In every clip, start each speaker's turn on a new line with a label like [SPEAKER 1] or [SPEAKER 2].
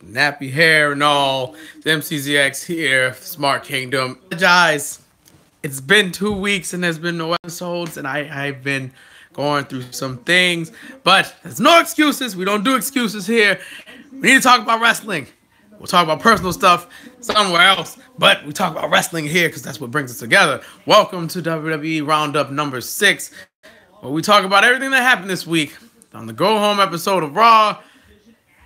[SPEAKER 1] nappy hair and all. The MCZX here, Smart Kingdom. Guys, it's been 2 weeks and there's been no episodes, and I've been going through some things, but there's no excuses. We don't do excuses here. We need to talk about wrestling. We'll talk about personal stuff somewhere else, but we talk about wrestling here because that's what brings us together. Welcome to WWE Roundup number 6, where we talk about everything that happened this week on the Go Home episode of Raw,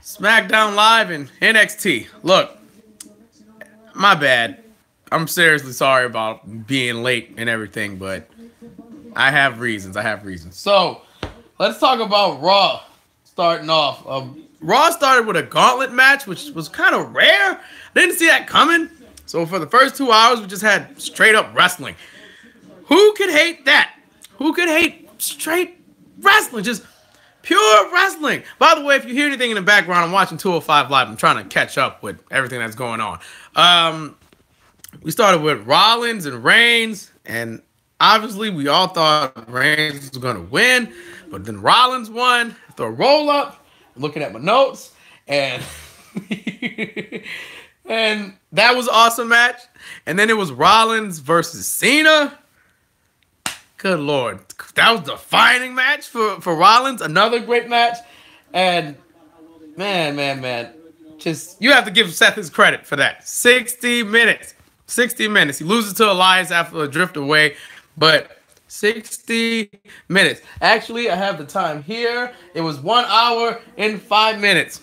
[SPEAKER 1] SmackDown Live, and NXT. Look, my bad. I'm seriously sorry about being late and everything, but I have reasons. So, let's talk about Raw. Starting off, Raw started with a gauntlet match, which was kind of rare. Didn't see that coming. So for the first 2 hours, we just had straight up wrestling. Who could hate that? Who could hate straight wrestling? Just pure wrestling. By the way, if you hear anything in the background, I'm watching 205 Live. I'm trying to catch up with everything that's going on. We started with Rollins and Reigns, and obviously we all thought Reigns was going to win, but then Rollins won after a roll-up. Looking at my notes, and and that was an awesome match. And then it was Rollins versus Cena. Good Lord. That was a defining match for Rollins. Another great match. And man. Just, you have to give Seth his credit for that. 60 minutes. 60 minutes. He loses to Elias after a drift away, but 60 minutes. Actually, I have the time here. It was 1 hour and 5 minutes.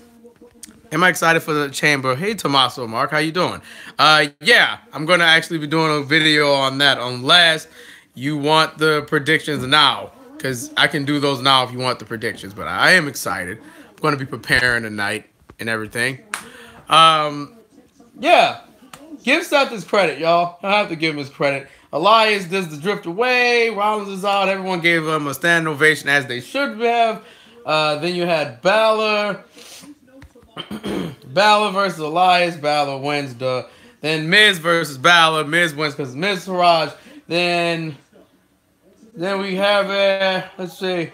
[SPEAKER 1] Am I excited for the chamber? Hey, Tommaso, Mark, how you doing? Yeah, I'm going to actually be doing a video on that unless you want the predictions now, because I can do those now if you want the predictions, but I am excited. I'm going to be preparing tonight and everything. Yeah, give Seth his credit, y'all. I have to give him his credit. Elias does the drift away. Rollins is out. Everyone gave him a standing ovation, as they should have. Then you had Balor. Balor versus Elias. Balor wins. Then Miz versus Balor. Miz wins because Miz Haraj. Then we have, let's see.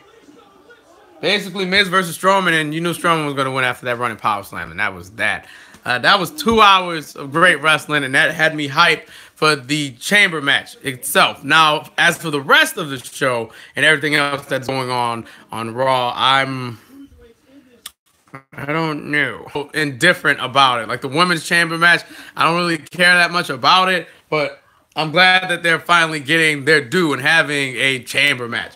[SPEAKER 1] Basically, Miz versus Strowman, and you knew Strowman was going to win after that running power slam, and that was that. That was 2 hours of great wrestling, and that had me hyped for the chamber match itself. Now, as for the rest of the show and everything else that's going on Raw, I don't know, indifferent about it. Like the women's chamber match, I don't really care that much about it, but I'm glad that they're finally getting their due and having a chamber match.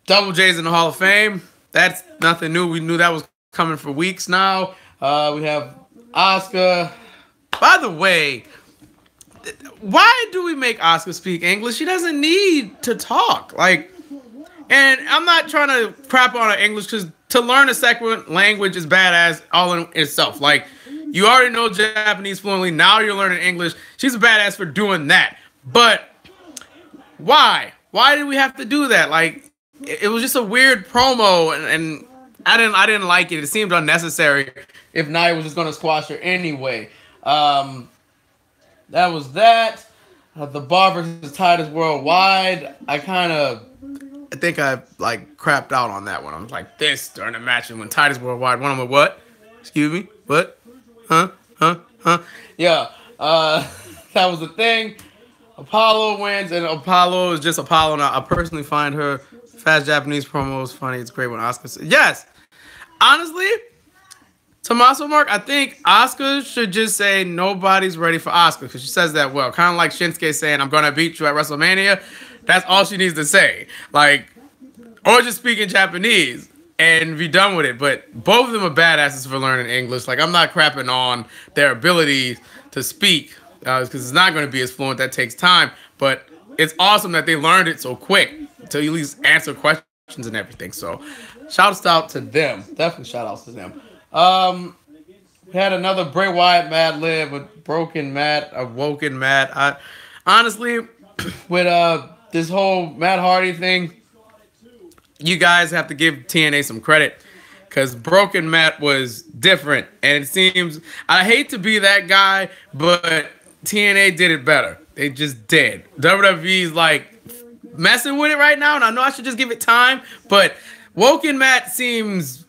[SPEAKER 1] Double J's in the Hall of Fame. That's nothing new. We knew that was coming for weeks now. We have Asuka. By the way, why do we make Asuka speak English? She doesn't need to talk. Like, and I'm not trying to crap on her English, because to learn a second language is badass all in itself. Like, you already know Japanese fluently. Now you're learning English. She's a badass for doing that. But why? Why did we have to do that? Like, it was just a weird promo, and I didn't like it. It seemed unnecessary if Nia was just going to squash her anyway. That was that. The Bar versus Titus Worldwide. I think I like crapped out on that one. I was like this during the match, and when Titus Worldwide won, I'm like, what? Excuse me? What? Huh? Yeah. That was the thing. Apollo wins, and Apollo is just Apollo. Now, I personally find her fast Japanese promos funny. It's great when Asuka says, yes. Honestly, Tommaso Mark, I think Asuka should just say nobody's ready for Asuka, because she says that well. Kind of like Shinsuke saying, I'm going to beat you at WrestleMania. That's all she needs to say. Like, or just speak in Japanese and be done with it. But both of them are badasses for learning English. Like, I'm not crapping on their ability to speak, because it's not going to be as fluent. That takes time. But it's awesome that they learned it so quick to at least answer questions and everything. So, shout out to them. Definitely shout outs to them. We had another Bray Wyatt Mad Lib with Broken Matt, Awoken Matt. Honestly, with this whole Matt Hardy thing, you guys have to give TNA some credit, because Broken Matt was different, and it seems, I hate to be that guy, but TNA did it better. They just did. WWE's like messing with it right now, and I know I should just give it time, but Woken Matt seems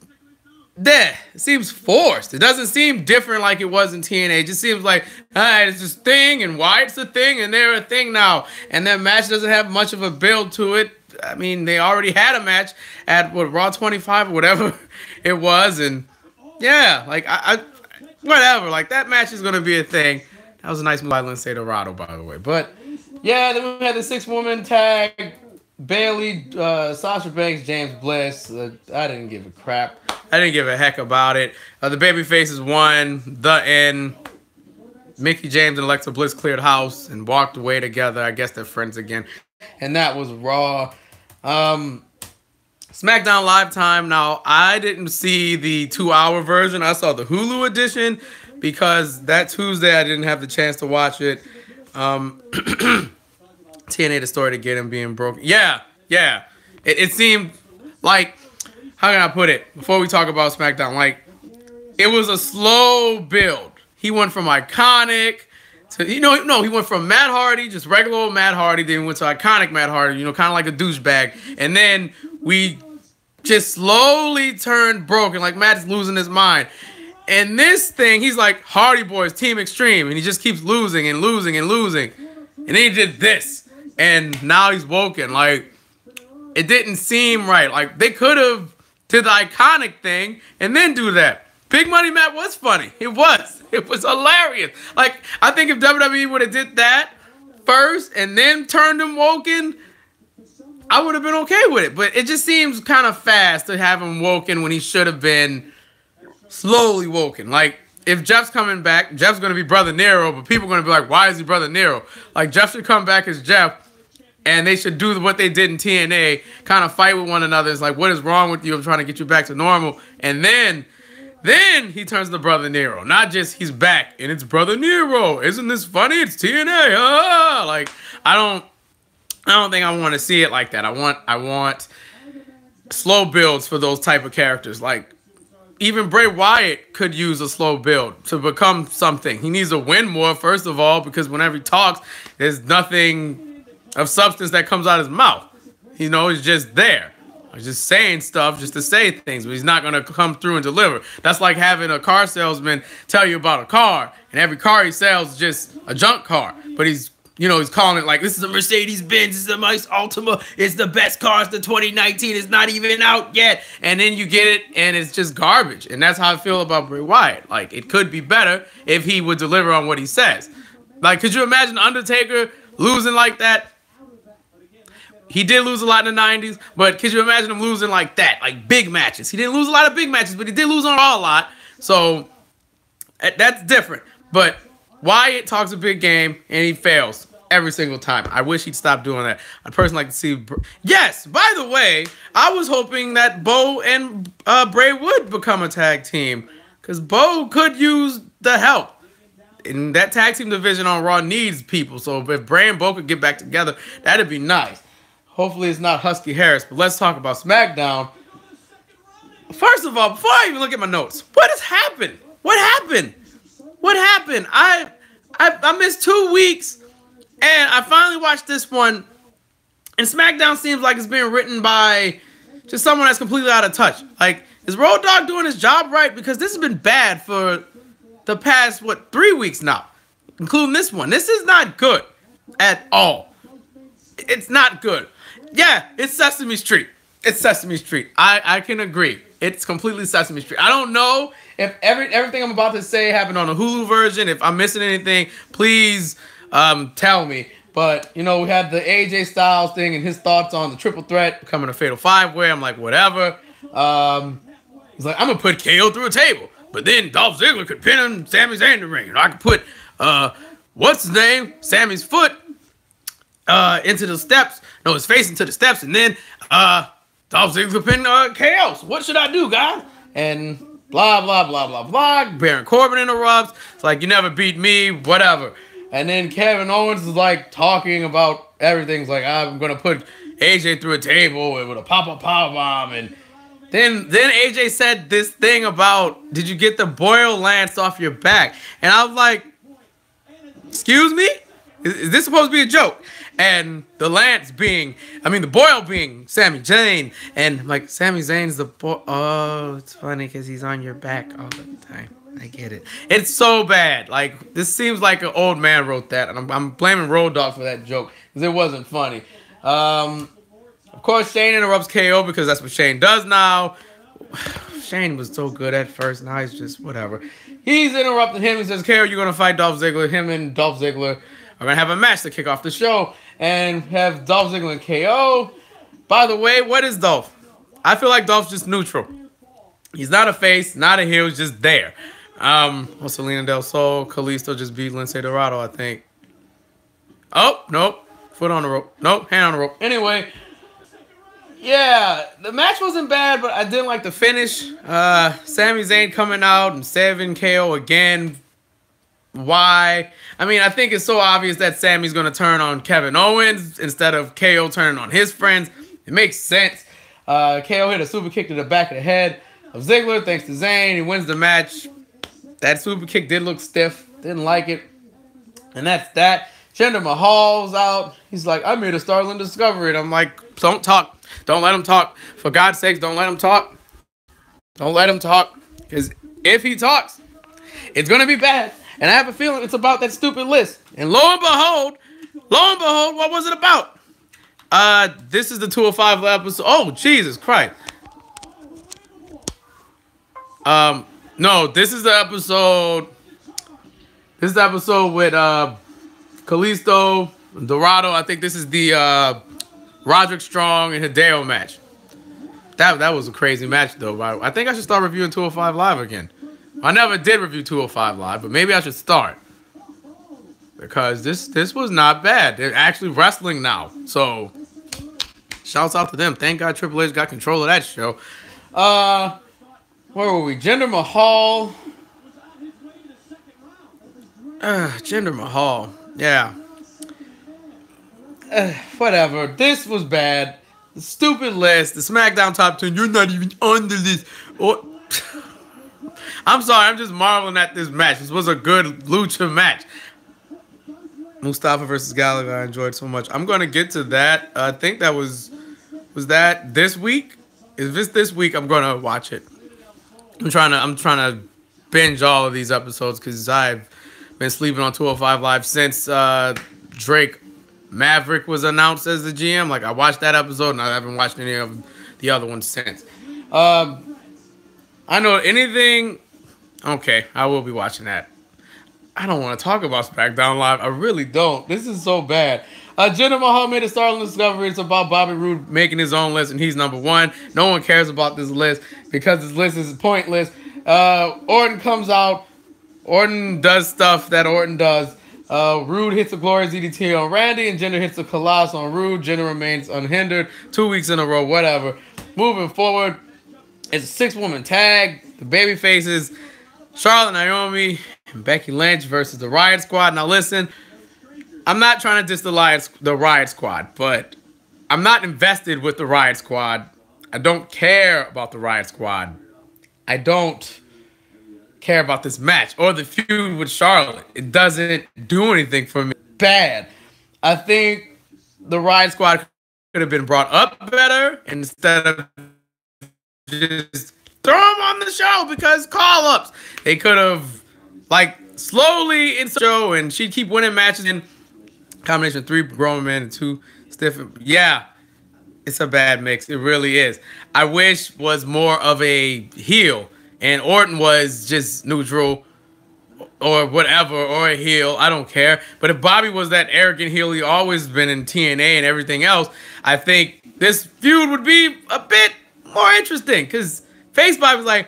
[SPEAKER 1] it seems forced. It doesn't seem different like it was in TNA. It just seems like, all right, it's this thing, and Wyatt's a thing, and they're a thing now. And that match doesn't have much of a build to it. I mean, they already had a match at, what, Raw 25 or whatever it was. And, yeah, like, whatever. Like, that match is going to be a thing. That was a nice move by Lindsay Dorado, by the way. But, yeah, then we had the 6-woman tag. Bailey, Sasha Banks, James Bliss. I didn't give a crap. I didn't give a heck about it. The babyfaces won. The end. Mickie James and Alexa Bliss cleared house and walked away together. I guess they're friends again. And that was Raw. SmackDown Live time. Now, I didn't see the 2-hour version. I saw the Hulu edition because that Tuesday I didn't have the chance to watch it. TNA, the story to get him being broken. Yeah. It seemed like, how can I put it? Before we talk about SmackDown, like, it was a slow build. He went from iconic to, he went from Matt Hardy, just regular old Matt Hardy, then he went to iconic Matt Hardy, kind of like a douchebag. And then we just slowly turned broken, like Matt's losing his mind. And this thing, he's like, Hardy Boys, Team Extreme, and he just keeps losing and losing and losing. And then he did this. And now he's woken. Like, it didn't seem right. Like, they could have did the iconic thing and then do that. Big Money Matt was funny. It was. It was hilarious. Like, I think if WWE would have did that first and then turned him woken, I would have been okay with it. But it just seems kind of fast to have him woken when he should have been slowly woken. Like, if Jeff's coming back, Jeff's going to be Brother Nero, but people are going to be like, why is he Brother Nero? Like, Jeff should come back as Jeff, and they should do what they did in TNA, kind of fight with one another. It's like, what is wrong with you? I'm trying to get you back to normal. And then he turns to Brother Nero. Not just he's back, and it's Brother Nero. Isn't this funny? It's TNA. Like, I don't think I want to see it like that. I want slow builds for those type of characters. Like, even Bray Wyatt could use a slow build to become something. He needs to win more, first of all, because whenever he talks, there's nothing of substance that comes out of his mouth. He's just there. He's just saying stuff just to say things, but he's not going to come through and deliver. That's like having a car salesman tell you about a car, and every car he sells is just a junk car. But he's calling it like, this is a Mercedes-Benz, this is a nice Altima, it's the best car, it's the 2019, it's not even out yet. And then you get it, and it's just garbage. And that's how I feel about Bray Wyatt. Like, it could be better if he would deliver on what he says. Like, could you imagine Undertaker losing like that? He did lose a lot in the 90s, but could you imagine him losing like that? Like, big matches. He didn't lose a lot of big matches, but he did lose on Raw a lot. So, that's different. But Wyatt talks a big game, and he fails every single time. I wish he'd stop doing that. I'd personally like to see... Yes, by the way, I was hoping that Bo and Bray would become a tag team, because Bo could use the help. And that tag team division on Raw needs people, so if Bray and Bo could get back together, that'd be nice. Hopefully it's not Husky Harris, but let's talk about SmackDown. First of all, before I even look at my notes, what has happened? What happened? What happened? I missed 2 weeks, and I finally watched this one, and SmackDown seems like it's being written by just someone that's completely out of touch. Like, is Road Dogg doing his job right? Because this has been bad for the past, 3 weeks now, including this one. This is not good at all. It's not good. Yeah, it's Sesame Street. It's Sesame Street. I can agree. It's completely Sesame Street. I don't know if everything I'm about to say happened on the Hulu version. If I'm missing anything, please tell me. But, we had the AJ Styles thing and his thoughts on the triple threat becoming a fatal five-way. I'm like, whatever. He's like, I'm going to put KO through a table. But then Dolph Ziggler could pin him, Sammy's in the ring. And I could put, what's his name? Sammy's foot into the steps. No, his face into the steps. And then Dolph Ziggler could pin KO. So what should I do, guys? And blah, blah, blah, blah, blah. Baron Corbin interrupts. It's like, you never beat me, whatever. And then Kevin Owens is like talking about everything. It's like, I'm going to put AJ through a table with a power bomb. And then AJ said this thing about, did you get the Boyle Lance off your back? And I was like, excuse me? Is this supposed to be a joke? And the Lance being, the Boyle being Sami Zayn. And like, Sami Zayn's the boy. Oh, it's funny because he's on your back all the time. I get it. It's so bad. Like, this seems like an old man wrote that. And I'm blaming Road Dogg for that joke because it wasn't funny. Of course, Shane interrupts KO because that's what Shane does now. Shane was so good at first. Now he's just whatever. He's interrupting him. He says, KO, you're going to fight Dolph Ziggler. Him and Dolph Ziggler are going to have a match to kick off the show and have Dolph Ziggler and KO. By the way, what is Dolph? I feel like Dolph's just neutral. He's not a face, not a heel, he's just there. Selena Del Sol, Kalisto just beat Lince Dorado, I think. Oh, nope. Foot on the rope. Nope, hand on the rope. Anyway, yeah, the match wasn't bad, but I didn't like the finish. Sami Zayn coming out and saving KO again. Why? I think it's so obvious that Sami's going to turn on Kevin Owens instead of KO turning on his friends. It makes sense. KO hit a super kick to the back of the head of Ziggler thanks to Zayn. He wins the match. That super kick did look stiff. Didn't like it. And that's that. Jinder Mahal's out. He's like, I made a Startling Discovery. And I'm like, don't talk. Don't let him talk. For God's sakes, don't let him talk. Don't let him talk. Because if he talks, it's going to be bad. And I have a feeling it's about that stupid list. And lo and behold, what was it about? This is the 205 episode. Oh, Jesus Christ. No, this is the episode. This is the episode with Kalisto, Dorado. I think this is the Roderick Strong and Hideo match. That was a crazy match, though. I think I should start reviewing 205 Live again. I never did review 205 Live, but maybe I should start. Because this was not bad. They're actually wrestling now. So, shouts out to them. Thank God Triple H got control of that show. Where were we? Jinder Mahal. Jinder Mahal. Yeah. Whatever. This was bad. The stupid list. The SmackDown Top 10. You're not even on the list. Oh. I'm sorry. I'm just marveling at this match. This was a good lucha match. Mustafa versus Gallagher. I enjoyed so much. I'm going to get to that. I think that was that this week? If this week, I'm going to watch it. I'm trying to binge all of these episodes because I've been sleeping on 205 Live since Drake Maverick was announced as the GM. Like, I watched that episode and I haven't watched any of the other ones since. I know anything. Okay, I will be watching that. I don't want to talk about SmackDown Live. I really don't. This is so bad. Jinder Mahal made a Startling Discovery. It's about Bobby Roode making his own list, and he's number one. No one cares about this list because this list is pointless. Orton comes out. Orton does stuff that Orton does. Roode hits a glorious DDT on Randy, and Jinder hits a Colossus on Roode. Jinder remains unhindered 2 weeks in a row, whatever. Moving forward, it's a 6-woman tag. The baby faces Charlotte, Naomi, and Becky Lynch versus the Riot Squad. Now listen, I'm not trying to diss the Riot Squad, but I'm not invested with the Riot Squad. I don't care about the Riot Squad. I don't care about this match or the feud with Charlotte. It doesn't do anything for me. Bad. I think the Riot Squad could have been brought up better instead of just throw them on the show because call-ups. They could have, like, slowly in the show, and she'd keep winning matches in combination of 3 grown men and 2 stiff. Yeah, it's a bad mix. It really is. I wish was more of a heel, and Orton was just neutral or whatever, or a heel. I don't care. But if Bobby was that arrogant heel he always been in TNA and everything else, I think this feud would be a bit more interesting because Face Bobby's like,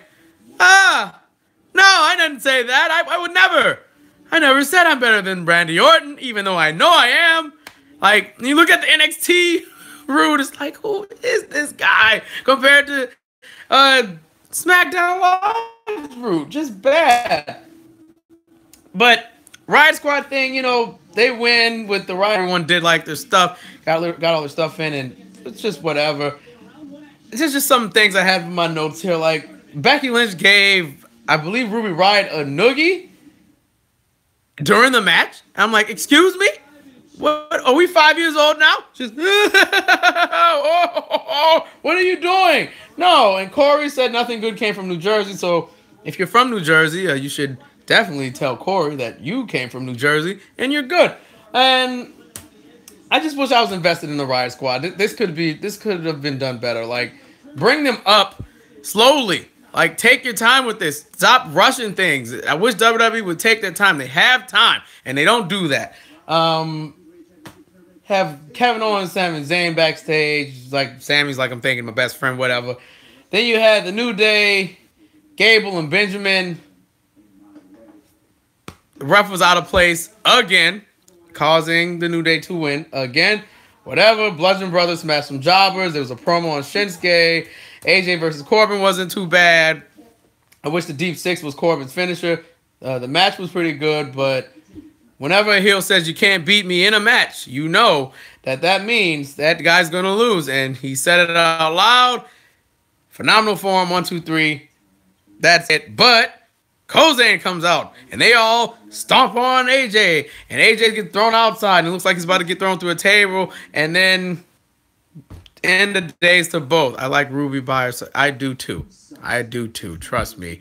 [SPEAKER 1] no, I didn't say that. I would never. I never said I'm better than Randy Orton, even though I know I am. Like, you look at the NXT Roode, it's like, who is this guy compared to SmackDown Live Roode? Just bad. But Riot Squad thing, they win with the Riot. Everyone did like their stuff, got all their stuff in, and it's just whatever. It's just some things I have in my notes here. Like, Becky Lynch gave, I believe, Ruby Riott a noogie during the match. I'm like, excuse me? What are we 5 years old now? Just what are you doing? No, and Corey said nothing good came from New Jersey. So if you're from New Jersey, you should definitely tell Corey that you came from New Jersey and you're good. And I just wish I was invested in the Riot Squad. This could have been done better. Like, bring them up slowly. Like, take your time with this. Stop rushing things. I wish WWE would take their time. They have time, and they don't do that. Have Kevin Owens, Sami Zayn backstage. Like, Sammy's like, I'm thinking my best friend, whatever. Then you had the New Day, Gable and Benjamin. The ref was out of place again, causing the New Day to win again. Whatever. Bludgeon Brothers smashed some jobbers. There was a promo on Shinsuke. AJ versus Corbin wasn't too bad. I wish the Deep Six was Corbin's finisher. The match was pretty good, but whenever a heel says you can't beat me in a match, you know that means that guy's going to lose. And he said it out loud. Phenomenal form, 1, 2, 3. That's it. But Kozan comes out, and they all stomp on AJ. And AJ gets thrown outside, and it looks like he's about to get thrown through a table. And then end the days to both. I like Ruby by herself. I do too. Trust me.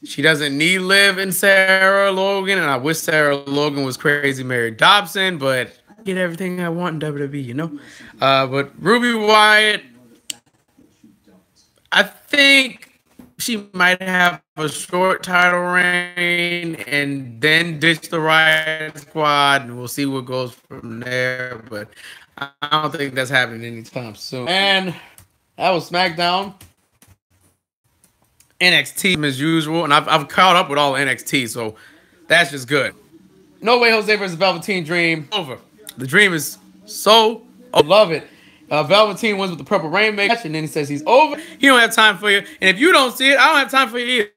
[SPEAKER 1] She doesn't need Liv and Sarah Logan, and I wish Sarah Logan was Crazy Mary Dobson, but I get everything I want in WWE, you know? But Ruby Wyatt, I think she might have a short title reign and then ditch the Riot Squad, and we'll see what goes from there, but I don't think that's happening anytime soon. And that was SmackDown. NXT as usual, and I've caught up with all NXT, so that's just good. No Way Jose versus Velveteen Dream. Over. The Dream is so I love it. Velveteen wins with the Purple Rain match, and then he says he's over. He don't have time for you, and if you don't see it, I don't have time for you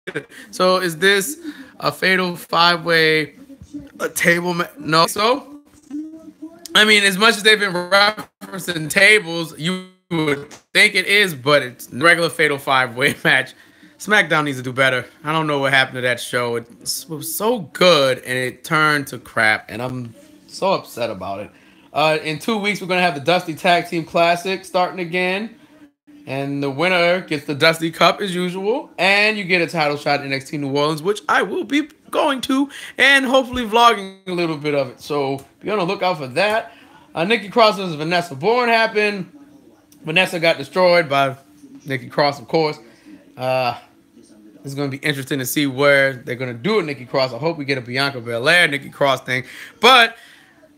[SPEAKER 1] either. So is this a fatal 5-way table match? No. So I mean, as much as they've been referencing tables, you would think it is, but it's a regular fatal 5-way match. SmackDown needs to do better. I don't know what happened to that show. It was so good, and it turned to crap, and I'm so upset about it. In 2 weeks, we're going to have the Dusty Tag Team Classic starting again, and the winner gets the Dusty Cup as usual, and you get a title shot in NXT New Orleans, which I will be going to, and hopefully vlogging a little bit of it. So be on the lookout for that. Nikki Cross versus Vanessa Bourne happened. Vanessa got destroyed by Nikki Cross, of course. It's going to be interesting to see where they're going to do it, Nikki Cross. I hope we get a Bianca Belair Nikki Cross thing. But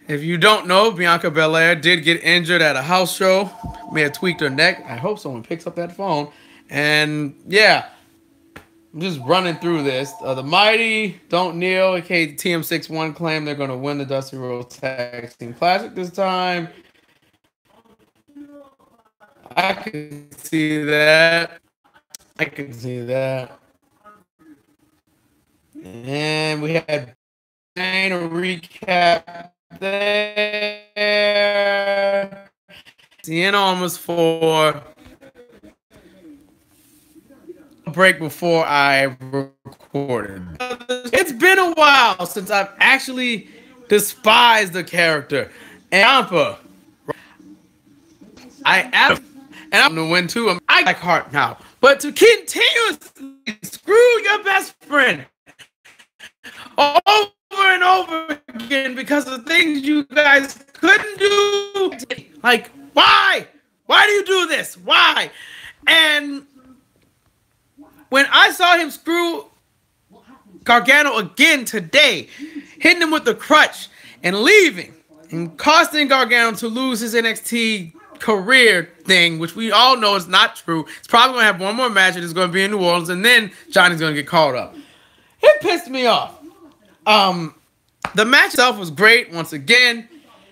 [SPEAKER 1] if you don't know, Bianca Belair did get injured at a house show. May have tweaked her neck. I hope someone picks up that phone. And yeah, I'm just running through this. The Mighty Don't Kneel, aka TM61, claim they're going to win the Dusty Rhodes Tag Team Classic this time. I can see that. And we had a recap there. CN Almas for a break before I recorded. It's been a while since I've actually despised the character. And I'm going to win too. I like Hart now. But to continuously screw your best friend over and over again because of things you guys couldn't do. Like, why? Why do you do this? Why? And when I saw him screw Gargano again today, hitting him with the crutch and leaving and costing Gargano to lose his NXT career thing, which we all know is not true. It's probably going to have one more match and it's going to be in New Orleans, and then Johnny's going to get called up. It pissed me off. The match itself was great. Once again,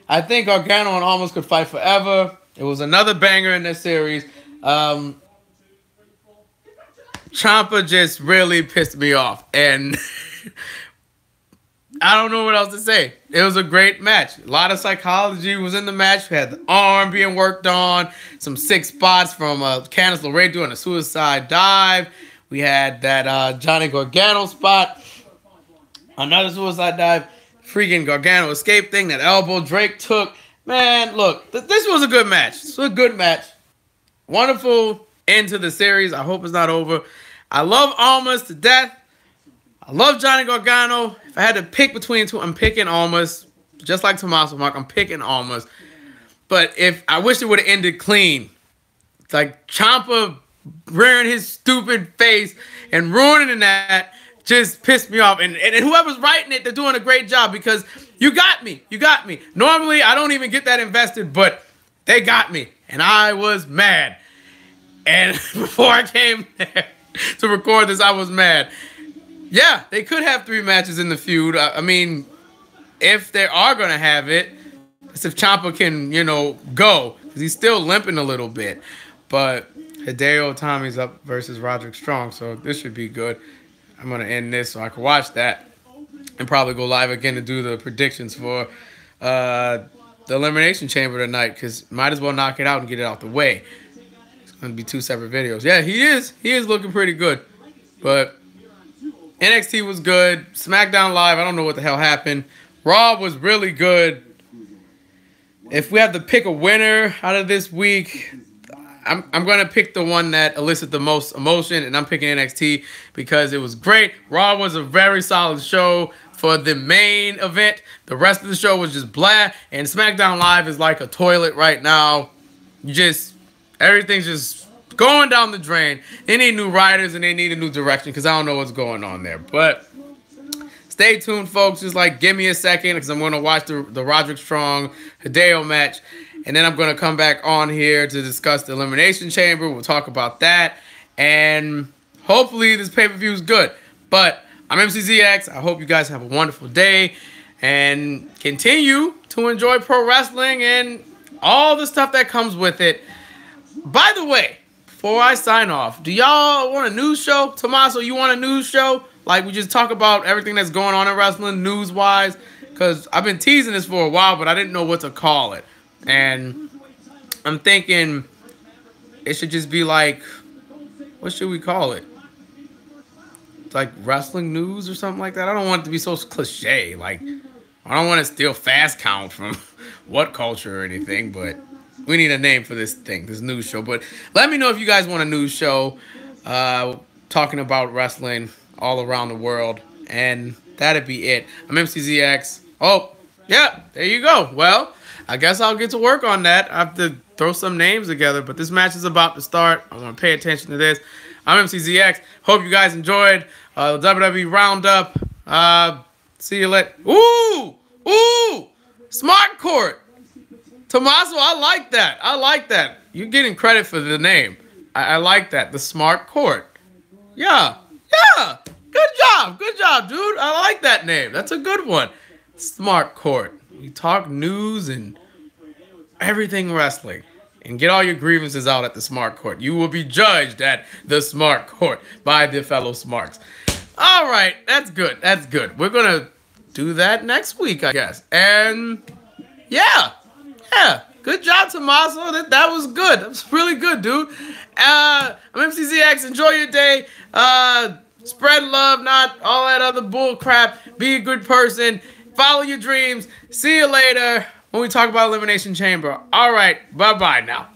[SPEAKER 1] I think Gargano and Almas could fight forever. It was another banger in this series. Ciampa just really pissed me off, and I don't know what else to say. It was a great match. A lot of psychology was in the match. We had the arm being worked on, some sick spots from Candice LeRae doing a suicide dive. We had that Johnny Gargano spot, another suicide dive. freaking Gargano escape thing, that elbow Drake took. Man, look, this was a good match. This was a good match. Wonderful end to the series. I hope it's not over. I love Almas to death. I love Johnny Gargano. If I had to pick between two, I'm picking Almas. Just like Tommaso Mark, I'm picking Almas. But if I wish it would have ended clean. It's like Ciampa rearing his stupid face and ruining that just pissed me off. And whoever's writing it, they're doing a great job because you got me. You got me. Normally, I don't even get that invested, but they got me. And I was mad. And before I came there to record this, I was mad. Yeah, they could have 3 matches in the feud. I mean, if they are going to have it, it's if Ciampa can, you know, go. Because he's still limping a little bit. But Hideo Itami's up versus Roderick Strong, so this should be good. I'm going to end this so I can watch that and probably go live again to do the predictions for the Elimination Chamber tonight because might as well knock it out and get it out the way. It's going to be 2 separate videos. Yeah, he is. He is looking pretty good. But NXT was good. SmackDown Live, I don't know what the hell happened. Raw was really good. If we have to pick a winner out of this week, I'm going to pick the one that elicited the most emotion, and I'm picking NXT because it was great. Raw was a very solid show for the main event. The rest of the show was just blah, and SmackDown Live is like a toilet right now. Everything's just going down the drain. They need new writers, and they need a new direction because I don't know what's going on there. But stay tuned, folks. Just like give me a second because I'm going to watch the Roderick Strong Hideo match. And then I'm going to come back on here to discuss the Elimination Chamber. We'll talk about that. And hopefully this pay-per-view is good. But I'm MCZX. I hope you guys have a wonderful day. And continue to enjoy pro wrestling and all the stuff that comes with it. By the way, before I sign off, do y'all want a news show? Tommaso, you want a news show? Like we just talk about everything that's going on in wrestling news-wise? Because I've been teasing this for a while, but I didn't know what to call it. And I'm thinking it should just be like, what should we call it? Like wrestling news or something like that. I don't want it to be so cliche. Like, I don't want to steal fast count from What Culture or anything, but we need a name for this thing, this news show. But let me know if you guys want a news show talking about wrestling all around the world. And that'd be it. I'm MCZX. Oh, yeah, there you go. Well, I guess I'll get to work on that. I have to throw some names together, but this match is about to start. I'm going to pay attention to this. I'm MCZX. Hope you guys enjoyed the WWE Roundup. See you later. Ooh! Smart Court. Tommaso, I like that. I like that. You're getting credit for the name. I like that. The Smart Court. Yeah. Good job, dude. I like that name. That's a good one. Smart Court. We talk news and everything wrestling. And get all your grievances out at the Smart Court. You will be judged at the Smart Court by the fellow Smarts. All right, that's good. That's good. We're going to do that next week, I guess. And yeah. Good job, Tommaso. That was good. That was really good, dude. I'm MCZX. Enjoy your day. Spread love, not all that other bull crap. Be a good person. Follow your dreams. See you later when we talk about Elimination Chamber. All right. Bye-bye now.